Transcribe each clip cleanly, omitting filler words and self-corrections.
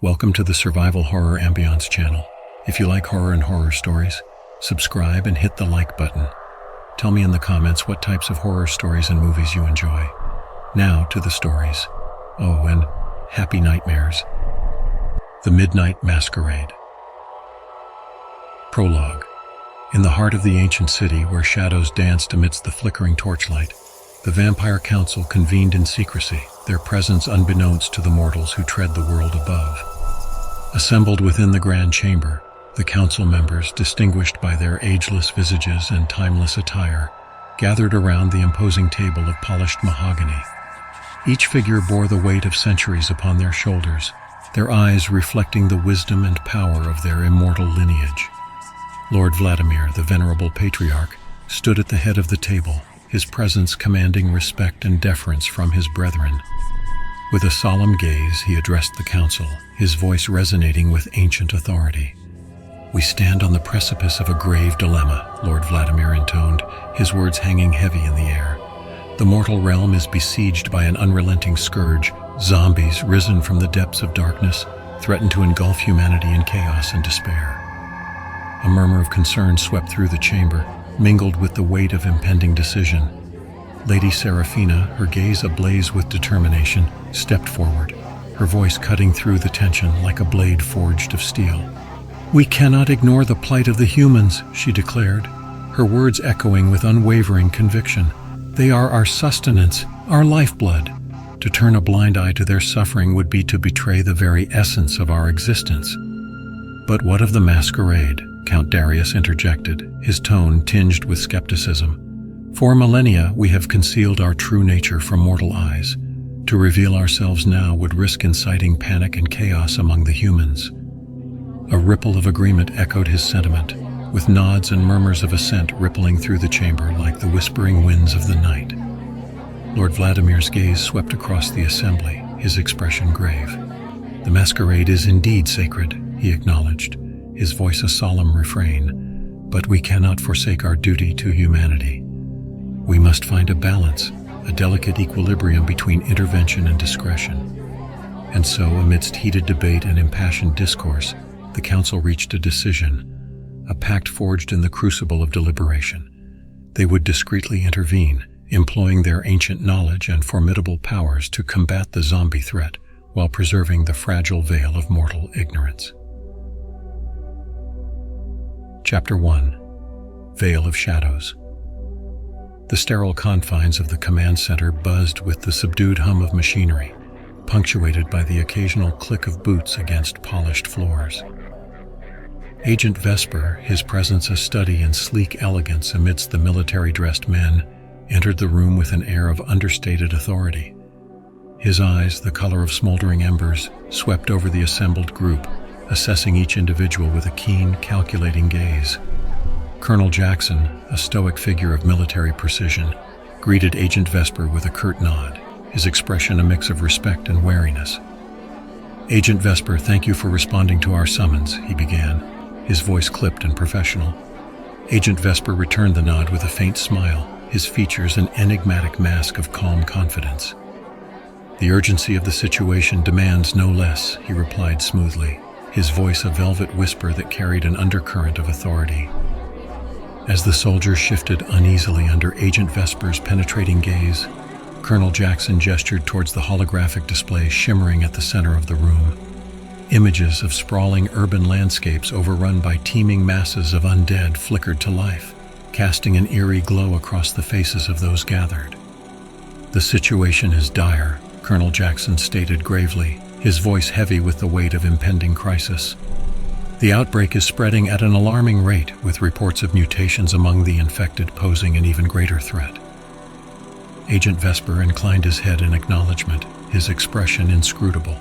Welcome to the Survival Horror Ambience channel. If you like horror and horror stories, subscribe and hit the like button. Tell me in the comments what types of horror stories and movies you enjoy. Now to the stories. Oh, and happy nightmares. The Midnight Masquerade. Prologue. In the heart of the ancient city, where shadows danced amidst the flickering torchlight, the Vampire Council convened in secrecy, their presence unbeknownst to the mortals who tread the world above. Assembled within the grand chamber, the council members, distinguished by their ageless visages and timeless attire, gathered around the imposing table of polished mahogany. Each figure bore the weight of centuries upon their shoulders, their eyes reflecting the wisdom and power of their immortal lineage. Lord Vladimir, the venerable patriarch, stood at the head of the table, his presence commanding respect and deference from his brethren. With a solemn gaze, he addressed the council, his voice resonating with ancient authority. "We stand on the precipice of a grave dilemma," Lord Vladimir intoned, his words hanging heavy in the air. "The mortal realm is besieged by an unrelenting scourge. Zombies, risen from the depths of darkness, threaten to engulf humanity in chaos and despair." A murmur of concern swept through the chamber, mingled with the weight of impending decision. Lady Serafina, her gaze ablaze with determination, stepped forward, her voice cutting through the tension like a blade forged of steel. "We cannot ignore the plight of the humans," she declared, her words echoing with unwavering conviction. "They are our sustenance, our lifeblood. To turn a blind eye to their suffering would be to betray the very essence of our existence." "But what of the Masquerade?" Count Darius interjected, his tone tinged with skepticism. "For millennia, we have concealed our true nature from mortal eyes. To reveal ourselves now would risk inciting panic and chaos among the humans." A ripple of agreement echoed his sentiment, with nods and murmurs of assent rippling through the chamber like the whispering winds of the night. Lord Vladimir's gaze swept across the assembly, his expression grave. "The Masquerade is indeed sacred," he acknowledged, his voice a solemn refrain, "but we cannot forsake our duty to humanity. We must find a balance, a delicate equilibrium between intervention and discretion." And so, amidst heated debate and impassioned discourse, the council reached a decision, a pact forged in the crucible of deliberation. They would discreetly intervene, employing their ancient knowledge and formidable powers to combat the zombie threat while preserving the fragile veil of mortal ignorance. Chapter 1. Veil of Shadows. The sterile confines of the command center buzzed with the subdued hum of machinery, punctuated by the occasional click of boots against polished floors. Agent Vesper, his presence a study in sleek elegance amidst the military-dressed men, entered the room with an air of understated authority. His eyes, the color of smoldering embers, swept over the assembled group, assessing each individual with a keen, calculating gaze. Colonel Jackson, a stoic figure of military precision, greeted Agent Vesper with a curt nod, his expression a mix of respect and wariness. "Agent Vesper, thank you for responding to our summons," he began, his voice clipped and professional. Agent Vesper returned the nod with a faint smile, his features an enigmatic mask of calm confidence. "The urgency of the situation demands no less," he replied smoothly, his voice a velvet whisper that carried an undercurrent of authority. As the soldiers shifted uneasily under Agent Vesper's penetrating gaze, Colonel Jackson gestured towards the holographic display shimmering at the center of the room. Images of sprawling urban landscapes overrun by teeming masses of undead flickered to life, casting an eerie glow across the faces of those gathered. "The situation is dire," Colonel Jackson stated gravely, his voice heavy with the weight of impending crisis. "The outbreak is spreading at an alarming rate, with reports of mutations among the infected posing an even greater threat." Agent Vesper inclined his head in acknowledgement, his expression inscrutable.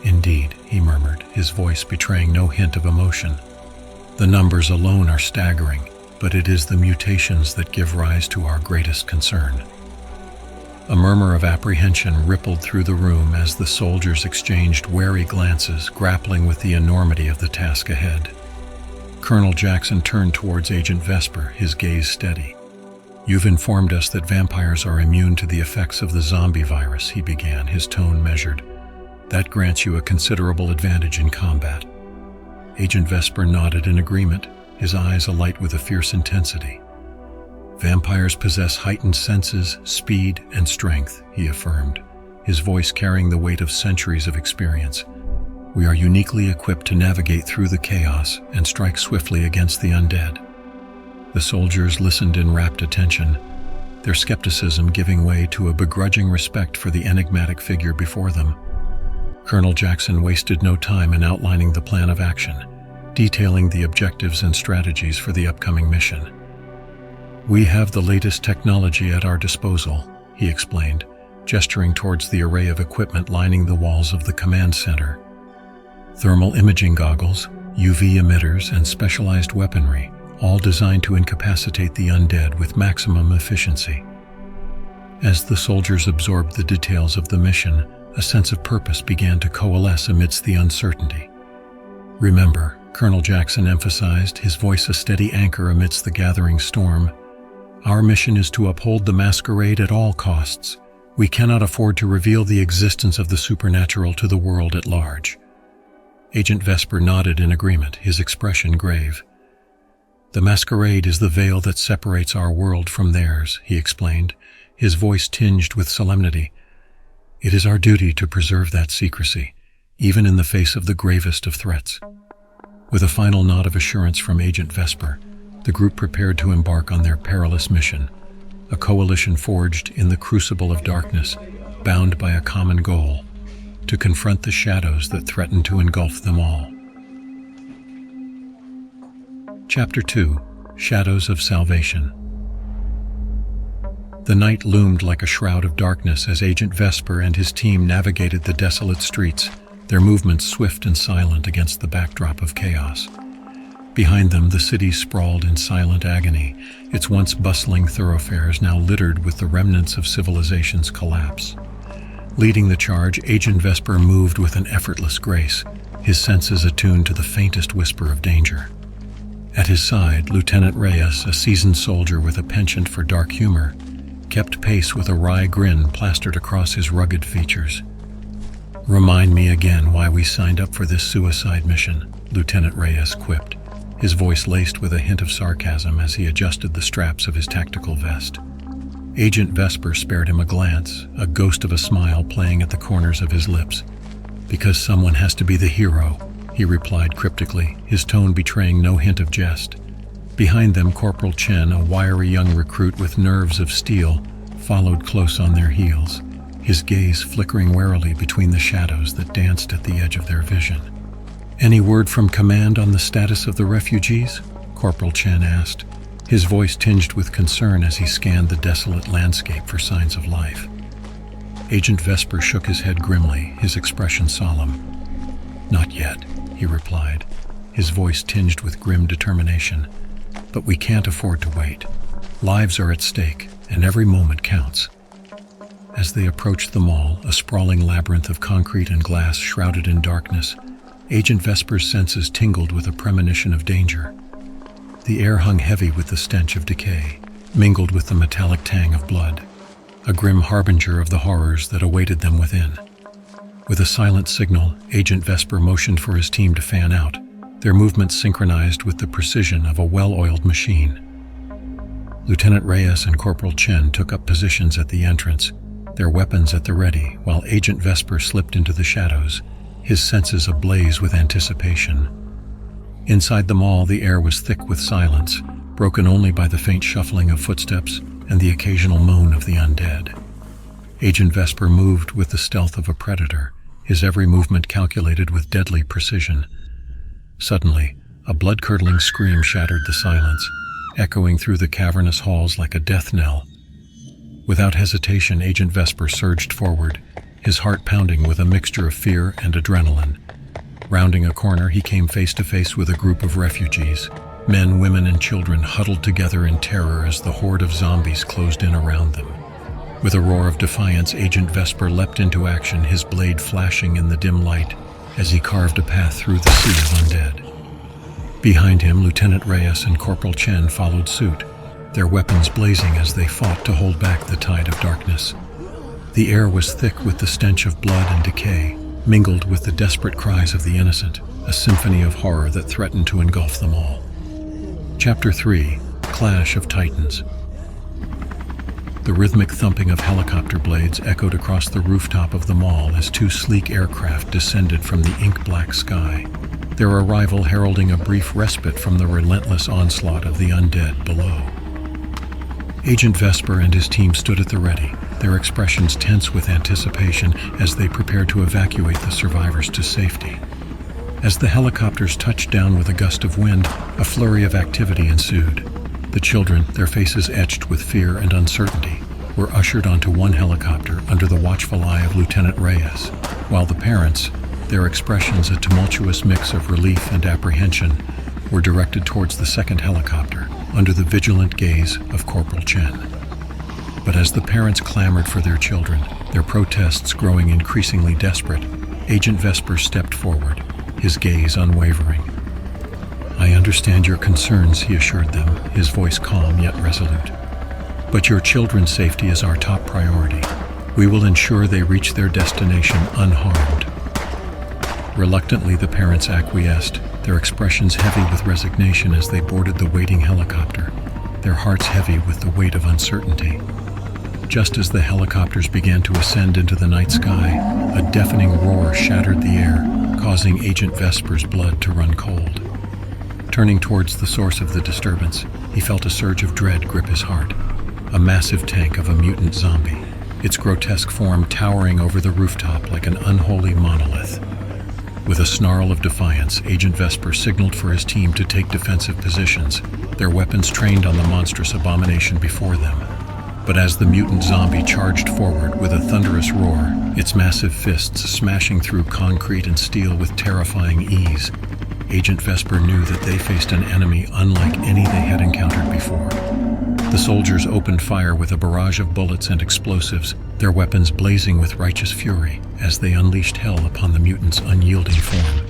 "Indeed," he murmured, his voice betraying no hint of emotion. "The numbers alone are staggering, but it is the mutations that give rise to our greatest concern." A murmur of apprehension rippled through the room as the soldiers exchanged wary glances, grappling with the enormity of the task ahead. Colonel Jackson turned towards Agent Vesper, his gaze steady. "You've informed us that vampires are immune to the effects of the zombie virus," he began, his tone measured. That grants you a considerable advantage in combat. Agent Vesper nodded in agreement, his eyes alight with a fierce intensity. Vampires possess heightened senses, speed, and strength, he affirmed, his voice carrying the weight of centuries of experience. We are uniquely equipped to navigate through the chaos and strike swiftly against the undead. The soldiers listened in rapt attention, their skepticism giving way to a begrudging respect for the enigmatic figure before them. Colonel Jackson wasted no time in outlining the plan of action, detailing the objectives and strategies for the upcoming mission. We have the latest technology at our disposal, he explained, gesturing towards the array of equipment lining the walls of the command center. Thermal imaging goggles, UV emitters, and specialized weaponry, all designed to incapacitate the undead with maximum efficiency. As the soldiers absorbed the details of the mission, a sense of purpose began to coalesce amidst the uncertainty. Remember, Colonel Jackson emphasized, his voice a steady anchor amidst the gathering storm, our mission is to uphold the Masquerade at all costs. We cannot afford to reveal the existence of the supernatural to the world at large. Agent Vesper nodded in agreement, his expression grave. The Masquerade is the veil that separates our world from theirs, he explained, his voice tinged with solemnity. It is our duty to preserve that secrecy, even in the face of the gravest of threats. With a final nod of assurance from Agent Vesper, the group prepared to embark on their perilous mission, a coalition forged in the crucible of darkness, bound by a common goal, to confront the shadows that threaten to engulf them all. Chapter 2: Shadows of Salvation. The night loomed like a shroud of darkness as Agent Vesper and his team navigated the desolate streets, their movements swift and silent against the backdrop of chaos. Behind them, the city sprawled in silent agony, its once bustling thoroughfares now littered with the remnants of civilization's collapse. Leading the charge, Agent Vesper moved with an effortless grace, his senses attuned to the faintest whisper of danger. At his side, Lieutenant Reyes, a seasoned soldier with a penchant for dark humor, kept pace with a wry grin plastered across his rugged features. "Remind me again why we signed up for this suicide mission," Lieutenant Reyes quipped, his voice laced with a hint of sarcasm as he adjusted the straps of his tactical vest. Agent Vesper spared him a glance, a ghost of a smile playing at the corners of his lips. "Because someone has to be the hero," he replied cryptically, his tone betraying no hint of jest. Behind them, Corporal Chen, a wiry young recruit with nerves of steel, followed close on their heels, his gaze flickering warily between the shadows that danced at the edge of their vision. "Any word from command on the status of the refugees?" Corporal Chen asked, his voice tinged with concern as he scanned the desolate landscape for signs of life. Agent Vesper shook his head grimly, his expression solemn. "Not yet," he replied, his voice tinged with grim determination. "But we can't afford to wait. Lives are at stake, and every moment counts." As they approached the mall, a sprawling labyrinth of concrete and glass shrouded in darkness, Agent Vesper's senses tingled with a premonition of danger. The air hung heavy with the stench of decay, mingled with the metallic tang of blood, a grim harbinger of the horrors that awaited them within. With a silent signal, Agent Vesper motioned for his team to fan out, their movements synchronized with the precision of a well-oiled machine. Lieutenant Reyes and Corporal Chen took up positions at the entrance, their weapons at the ready, while Agent Vesper slipped into the shadows, his senses ablaze with anticipation. Inside the mall, the air was thick with silence, broken only by the faint shuffling of footsteps and the occasional moan of the undead. Agent Vesper moved with the stealth of a predator, his every movement calculated with deadly precision. Suddenly, a blood-curdling scream shattered the silence, echoing through the cavernous halls like a death knell. Without hesitation, Agent Vesper surged forward, his heart pounding with a mixture of fear and adrenaline. Rounding a corner, he came face to face with a group of refugees, men, women, and children huddled together in terror as the horde of zombies closed in around them. With a roar of defiance, Agent Vesper leapt into action, his blade flashing in the dim light as he carved a path through the sea of undead. Behind him, Lieutenant Reyes and Corporal Chen followed suit, their weapons blazing as they fought to hold back the tide of darkness. The air was thick with the stench of blood and decay, mingled with the desperate cries of the innocent, a symphony of horror that threatened to engulf them all. Chapter 3: Clash of Titans. The rhythmic thumping of helicopter blades echoed across the rooftop of the mall as two sleek aircraft descended from the ink-black sky, their arrival heralding a brief respite from the relentless onslaught of the undead below. Agent Vesper and his team stood at the ready, their expressions tense with anticipation as they prepared to evacuate the survivors to safety. As the helicopters touched down with a gust of wind, a flurry of activity ensued. The children, their faces etched with fear and uncertainty, were ushered onto one helicopter under the watchful eye of Lieutenant Reyes, while the parents, their expressions a tumultuous mix of relief and apprehension, were directed towards the second helicopter under the vigilant gaze of Corporal Chen. But as the parents clamored for their children, their protests growing increasingly desperate, Agent Vesper stepped forward, his gaze unwavering. "I understand your concerns," he assured them, his voice calm yet resolute. "But your children's safety is our top priority. We will ensure they reach their destination unharmed." Reluctantly, the parents acquiesced, their expressions heavy with resignation as they boarded the waiting helicopter, their hearts heavy with the weight of uncertainty. Just as the helicopters began to ascend into the night sky, a deafening roar shattered the air, causing Agent Vesper's blood to run cold. Turning towards the source of the disturbance, he felt a surge of dread grip his heart. A massive tank of a mutant zombie, its grotesque form towering over the rooftop like an unholy monolith. With a snarl of defiance, Agent Vesper signaled for his team to take defensive positions, their weapons trained on the monstrous abomination before them. But as the mutant zombie charged forward with a thunderous roar, its massive fists smashing through concrete and steel with terrifying ease, Agent Vesper knew that they faced an enemy unlike any they had encountered before. The soldiers opened fire with a barrage of bullets and explosives, their weapons blazing with righteous fury as they unleashed hell upon the mutant's unyielding form.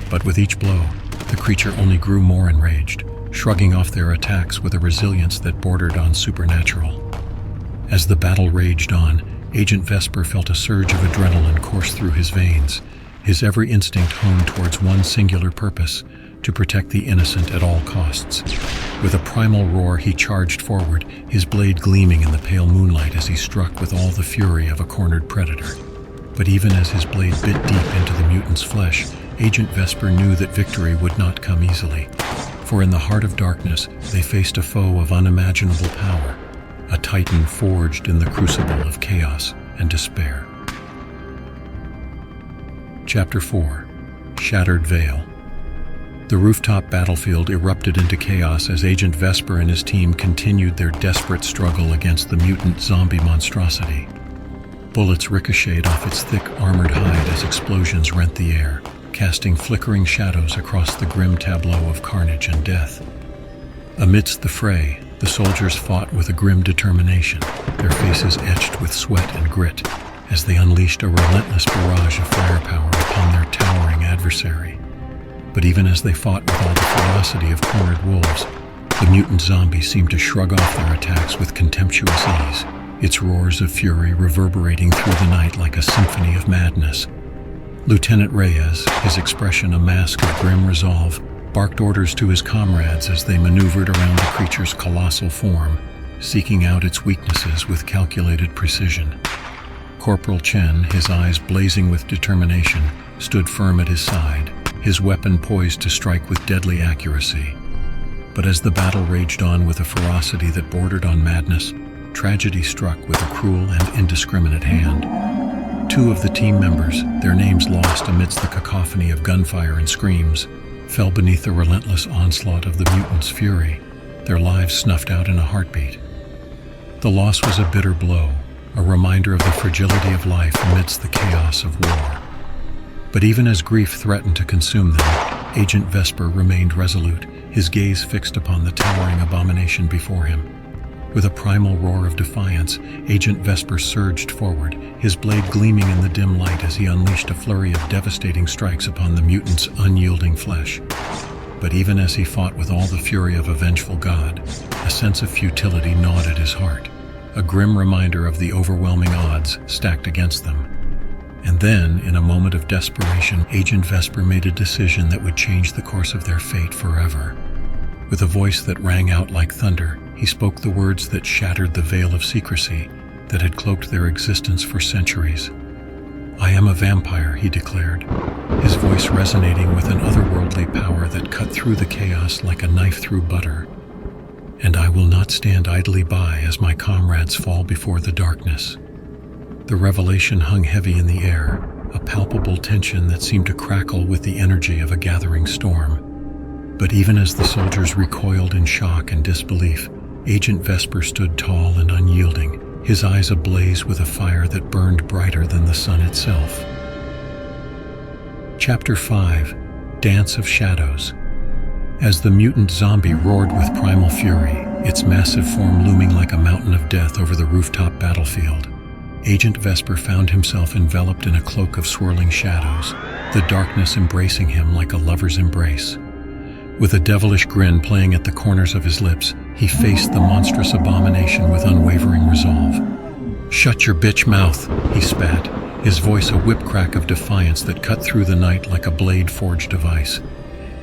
But with each blow, the creature only grew more enraged, shrugging off their attacks with a resilience that bordered on supernatural. As the battle raged on, Agent Vesper felt a surge of adrenaline course through his veins, his every instinct honed towards one singular purpose: to protect the innocent at all costs. With a primal roar, he charged forward, his blade gleaming in the pale moonlight as he struck with all the fury of a cornered predator. But even as his blade bit deep into the mutant's flesh, Agent Vesper knew that victory would not come easily. For in the heart of darkness, they faced a foe of unimaginable power, a titan forged in the crucible of chaos and despair. Chapter 4: Shattered Veil. The rooftop battlefield erupted into chaos as Agent Vesper and his team continued their desperate struggle against the mutant zombie monstrosity. Bullets ricocheted off its thick, armored hide as explosions rent the air, casting flickering shadows across the grim tableau of carnage and death. Amidst the fray, the soldiers fought with a grim determination, their faces etched with sweat and grit, as they unleashed a relentless barrage of firepower upon their towering adversary. But even as they fought with all the ferocity of cornered wolves, the mutant zombie seemed to shrug off their attacks with contemptuous ease, its roars of fury reverberating through the night like a symphony of madness. Lieutenant Reyes, his expression a mask of grim resolve, barked orders to his comrades as they maneuvered around the creature's colossal form, seeking out its weaknesses with calculated precision. Corporal Chen, his eyes blazing with determination, stood firm at his side, his weapon poised to strike with deadly accuracy. But as the battle raged on with a ferocity that bordered on madness, tragedy struck with a cruel and indiscriminate hand. Two of the team members, their names lost amidst the cacophony of gunfire and screams, fell beneath the relentless onslaught of the mutant's fury, their lives snuffed out in a heartbeat. The loss was a bitter blow, a reminder of the fragility of life amidst the chaos of war. But even as grief threatened to consume them, Agent Vesper remained resolute, his gaze fixed upon the towering abomination before him. With a primal roar of defiance, Agent Vesper surged forward, his blade gleaming in the dim light as he unleashed a flurry of devastating strikes upon the mutant's unyielding flesh. But even as he fought with all the fury of a vengeful god, a sense of futility gnawed at his heart, a grim reminder of the overwhelming odds stacked against them. And then, in a moment of desperation, Agent Vesper made a decision that would change the course of their fate forever. With a voice that rang out like thunder, he spoke the words that shattered the veil of secrecy that had cloaked their existence for centuries. "I am a vampire," he declared, his voice resonating with an otherworldly power that cut through the chaos like a knife through butter. "And I will not stand idly by as my comrades fall before the darkness." The revelation hung heavy in the air, a palpable tension that seemed to crackle with the energy of a gathering storm. But even as the soldiers recoiled in shock and disbelief, Agent Vesper stood tall and unyielding, his eyes ablaze with a fire that burned brighter than the sun itself. Chapter 5: Dance of Shadows. As the mutant zombie roared with primal fury, its massive form looming like a mountain of death over the rooftop battlefield, Agent Vesper found himself enveloped in a cloak of swirling shadows, the darkness embracing him like a lover's embrace. With a devilish grin playing at the corners of his lips, he faced the monstrous abomination with unwavering resolve. "Shut your bitch mouth," he spat, his voice a whip-crack of defiance that cut through the night like a blade-forged device.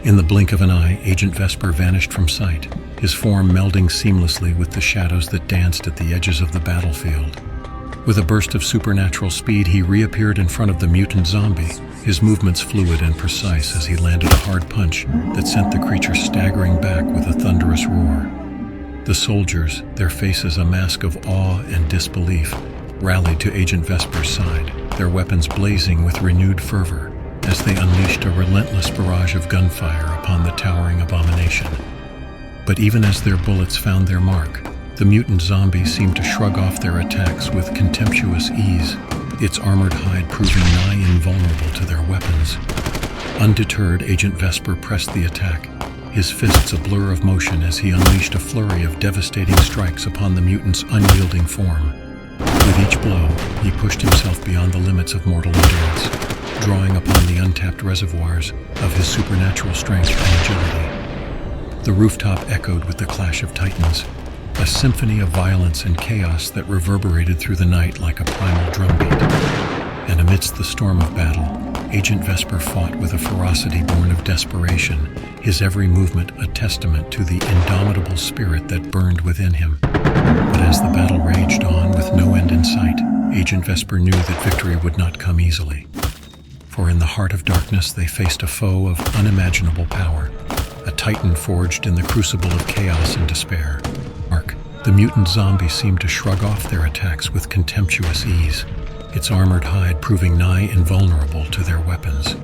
In the blink of an eye, Agent Vesper vanished from sight, his form melding seamlessly with the shadows that danced at the edges of the battlefield. With a burst of supernatural speed, he reappeared in front of the mutant zombie, his movements fluid and precise as he landed a hard punch that sent the creature staggering back with a thunderous roar. The soldiers, their faces a mask of awe and disbelief, rallied to Agent Vesper's side, their weapons blazing with renewed fervor as they unleashed a relentless barrage of gunfire upon the towering abomination. But even as their bullets found their mark, the mutant zombie seemed to shrug off their attacks with contemptuous ease, its armored hide proving nigh invulnerable to their weapons. Undeterred, Agent Vesper pressed the attack, his fists a blur of motion as he unleashed a flurry of devastating strikes upon the mutant's unyielding form. With each blow, he pushed himself beyond the limits of mortal endurance, drawing upon the untapped reservoirs of his supernatural strength and agility. The rooftop echoed with the clash of titans, a symphony of violence and chaos that reverberated through the night like a primal drumbeat. And amidst the storm of battle, Agent Vesper fought with a ferocity born of desperation, his every movement a testament to the indomitable spirit that burned within him. But as the battle raged on with no end in sight, Agent Vesper knew that victory would not come easily. For in the heart of darkness they faced a foe of unimaginable power, a titan forged in the crucible of chaos and despair. The mutant zombie seemed to shrug off their attacks with contemptuous ease, its armored hide proving nigh invulnerable to their weapons.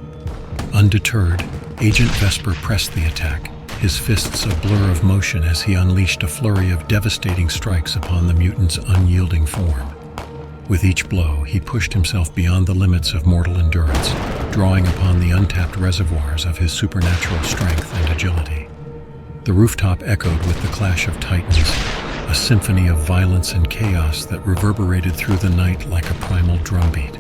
Undeterred, Agent Vesper pressed the attack, his fists a blur of motion as he unleashed a flurry of devastating strikes upon the mutant's unyielding form. With each blow, he pushed himself beyond the limits of mortal endurance, drawing upon the untapped reservoirs of his supernatural strength and agility. The rooftop echoed with the clash of titans, a symphony of violence and chaos that reverberated through the night like a primal drumbeat.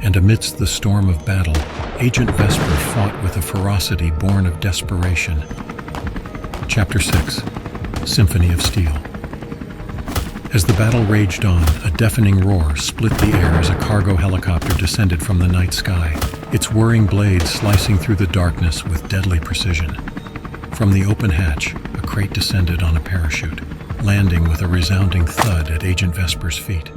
And amidst the storm of battle, Agent Vesper fought with a ferocity born of desperation. Chapter 6: Symphony of Steel. As the battle raged on, a deafening roar split the air as a cargo helicopter descended from the night sky, its whirring blades slicing through the darkness with deadly precision. From the open hatch, a crate descended on a parachute, landing with a resounding thud at Agent Vesper's feet.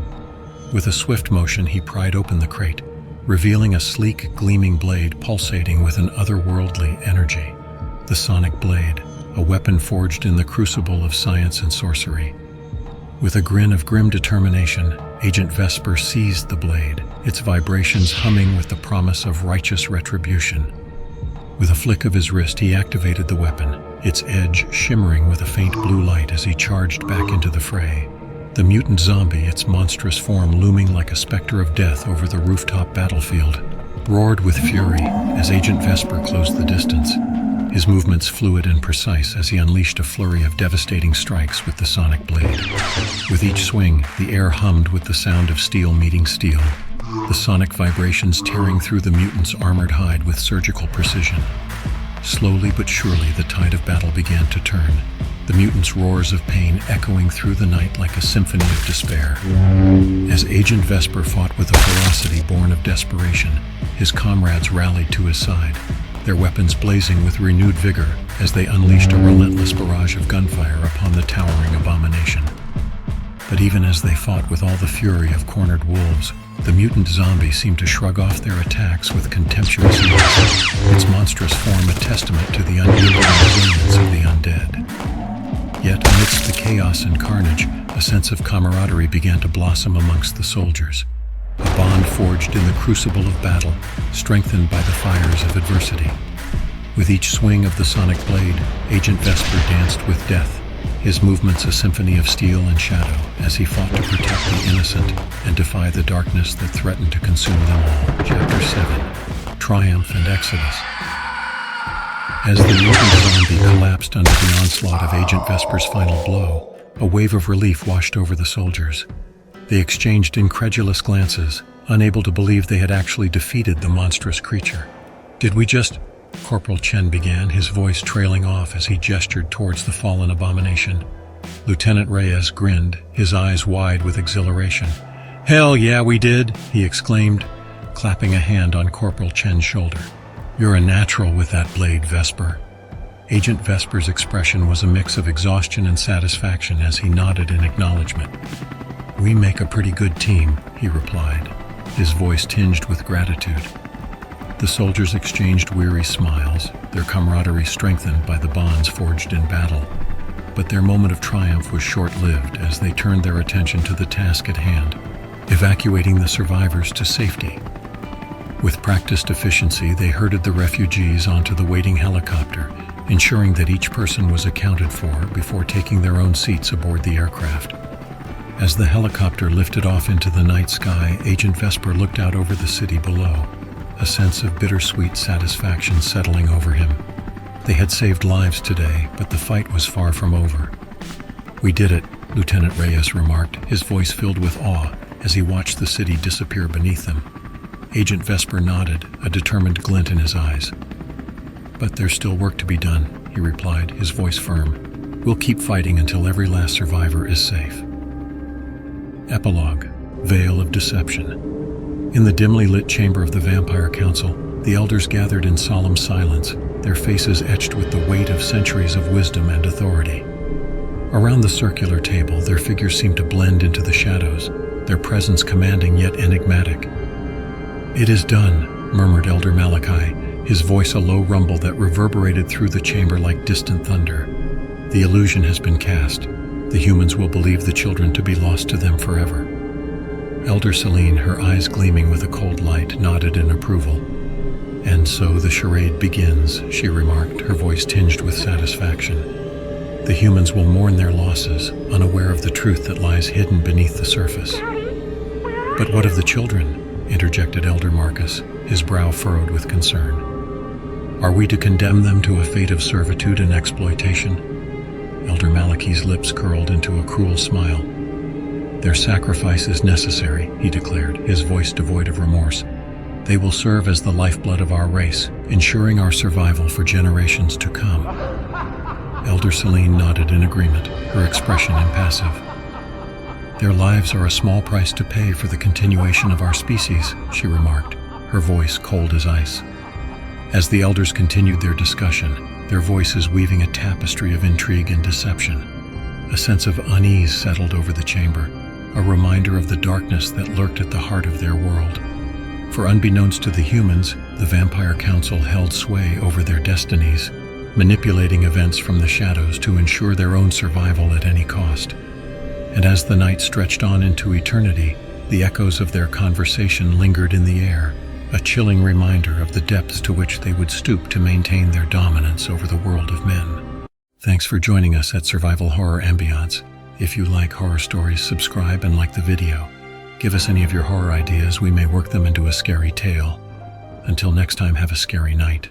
With a swift motion, he pried open the crate, revealing a sleek, gleaming blade pulsating with an otherworldly energy. The sonic blade, a weapon forged in the crucible of science and sorcery. With a grin of grim determination, Agent Vesper seized the blade, its vibrations humming with the promise of righteous retribution. With a flick of his wrist, he activated the weapon, its edge shimmering with a faint blue light as he charged back into the fray. The mutant zombie, its monstrous form looming like a specter of death over the rooftop battlefield, roared with fury as Agent Vesper closed the distance, his movements fluid and precise as he unleashed a flurry of devastating strikes with the sonic blade. With each swing, the air hummed with the sound of steel meeting steel, the sonic vibrations tearing through the mutant's armored hide with surgical precision. Slowly but surely, the tide of battle began to turn, the mutants' roars of pain echoing through the night like a symphony of despair. As Agent Vesper fought with a ferocity born of desperation, his comrades rallied to his side, their weapons blazing with renewed vigor as they unleashed a relentless barrage of gunfire upon the towering abomination. But even as they fought with all the fury of cornered wolves, the mutant zombie seemed to shrug off their attacks with contemptuous ease, its monstrous form a testament to the unyielding resilience of the undead. Yet amidst the chaos and carnage, a sense of camaraderie began to blossom amongst the soldiers, a bond forged in the crucible of battle, strengthened by the fires of adversity. With each swing of the sonic blade, Agent Vesper danced with death, his movements a symphony of steel and shadow as he fought to protect the innocent and defy the darkness that threatened to consume them all. Chapter 7: Triumph and Exodus. As the mutant zombie collapsed under the onslaught of Agent Vesper's final blow, a wave of relief washed over the soldiers. They exchanged incredulous glances, unable to believe they had actually defeated the monstrous creature. "Did we just—" Corporal Chen began, his voice trailing off as he gestured towards the fallen abomination. Lieutenant Reyes grinned, his eyes wide with exhilaration. "Hell yeah, we did," he exclaimed, clapping a hand on Corporal Chen's shoulder. "You're a natural with that blade, Vesper." Agent Vesper's expression was a mix of exhaustion and satisfaction as he nodded in acknowledgement. "We make a pretty good team," he replied, his voice tinged with gratitude. The soldiers exchanged weary smiles, their camaraderie strengthened by the bonds forged in battle. But their moment of triumph was short-lived as they turned their attention to the task at hand, evacuating the survivors to safety. With practiced efficiency, they herded the refugees onto the waiting helicopter, ensuring that each person was accounted for before taking their own seats aboard the aircraft. As the helicopter lifted off into the night sky, Agent Vesper looked out over the city below, a sense of bittersweet satisfaction settling over him. They had saved lives today, but the fight was far from over. "We did it," Lieutenant Reyes remarked, his voice filled with awe as he watched the city disappear beneath them. Agent Vesper nodded, a determined glint in his eyes. "But there's still work to be done," he replied, his voice firm. "We'll keep fighting until every last survivor is safe." Epilogue: Veil of Deception. In the dimly lit chamber of the Vampire Council, the elders gathered in solemn silence, their faces etched with the weight of centuries of wisdom and authority. Around the circular table, their figures seemed to blend into the shadows, their presence commanding yet enigmatic. "It is done," murmured Elder Malachi, his voice a low rumble that reverberated through the chamber like distant thunder. "The illusion has been cast. The humans will believe the children to be lost to them forever." Elder Celine, her eyes gleaming with a cold light, nodded in approval. "And so the charade begins," she remarked, her voice tinged with satisfaction. "The humans will mourn their losses, unaware of the truth that lies hidden beneath the surface." "But what of the children?" interjected Elder Marcus, his brow furrowed with concern. "Are we to condemn them to a fate of servitude and exploitation?" Elder Malachi's lips curled into a cruel smile. "Their sacrifice is necessary," he declared, his voice devoid of remorse. "They will serve as the lifeblood of our race, ensuring our survival for generations to come." Elder Celine nodded in agreement, her expression impassive. "Their lives are a small price to pay for the continuation of our species," she remarked, her voice cold as ice. As the elders continued their discussion, their voices weaving a tapestry of intrigue and deception, a sense of unease settled over the chamber, a reminder of the darkness that lurked at the heart of their world. For unbeknownst to the humans, the Vampire Council held sway over their destinies, manipulating events from the shadows to ensure their own survival at any cost. And as the night stretched on into eternity, the echoes of their conversation lingered in the air, a chilling reminder of the depths to which they would stoop to maintain their dominance over the world of men. Thanks for joining us at Survival Horror Ambience. If you like horror stories, subscribe and like the video. Give us any of your horror ideas, we may work them into a scary tale. Until next time, have a scary night.